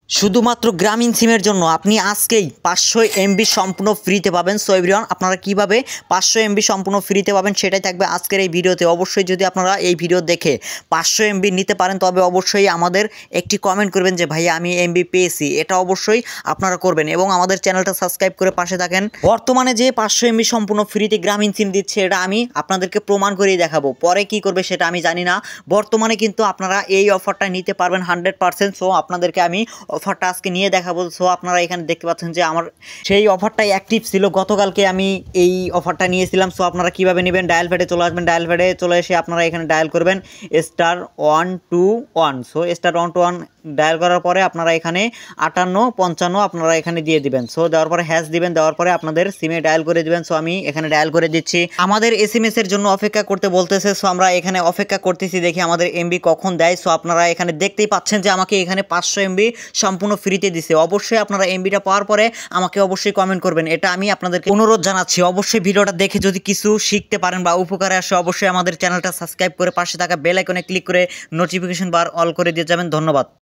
শুধুমাত্র গ্রামীণ সিমের জন্য আপনি আজকেই 500 এমবি সম্পূর্ণ ফ্রিতে পাবেন। সো এভরিওয়ান, আপনারা কিভাবে 500 এমবি সম্পূর্ণ ফ্রিতে পাবেন সেটাই থাকবে আজকের এই ভিডিওতে। অবশ্যই যদি আপনারা এই ভিডিও দেখে 500 এমবি নিতে পারেন তবে অবশ্যই আমাদের একটি কমেন্ট করবেন যে ভাইয়া আমি এমবি পেয়েছি। এটা অবশ্যই আপনারা করবেন এবং আমাদের চ্যানেলটা সাবস্ক্রাইব করে পাশে থাকেন। বর্তমানে যে 500 এমবি সম্পূর্ণ ফ্রিতে গ্রামীণ সিম দিচ্ছে এটা আমি আপনাদেরকে প্রমাণ করেই দেখাবো। পরে কি করবে সেটা আমি জানি না। বর্তমানে কিন্তু আপনারা এই অফারটা নিতে পারবেন 100%। সো আপনাদেরকে আমি অফারটা আজকে নিয়ে দেখাবো। সো আপনারা এখানে দেখতে পাচ্ছেন যে আমার সেই অফারটাই অ্যাক্টিভ ছিল। গতকালকে আমি এই অফারটা নিয়েছিলাম। সো আপনারা কীভাবে নেবেন, ডায়াল প্যাডে চলে আসবেন। ডায়াল প্যাডে চলে এসে আপনারা এখানে ডায়াল করবেন *121। সো *121 ডায়াল করার পরে আপনারা এখানে 5855 আপনারা এখানে দিয়ে দিবেন। সো দেওয়ার পরে হ্যাশ দিবেন, দেওয়ার পরে আপনাদের সিমে ডায়াল করে দিবেন। সো আমি এখানে ডায়াল করে দিচ্ছি। আমাদের SMS এর জন্য অপেক্ষা করতে বলতেছে। সো আমরা এখানে অপেক্ষা করতেছি, দেখি আমাদের এমবি কখন দেয়। সো আপনারা এখানে দেখতেই পাচ্ছেন যে আমাকে এখানে 500 এমবি সম্পূর্ণ ফ্রিতে দিছে। অবশ্যই আপনারা এমবিটা পাওয়ার পরে আমাকে অবশ্যই কমেন্ট করবেন। এটা আমি আপনাদেরকে অনুরোধ জানাচ্ছি। অবশ্যই ভিডিওটা দেখে যদি কিছু শিখতে পারেন বা উপকারে আসে অবশ্যই আমাদের চ্যানেলটা সাবস্ক্রাইব করে পাশে থাকা বেল আইকনে ক্লিক করে নোটিফিকেশন বার অল করে দিয়ে যাবেন। ধন্যবাদ।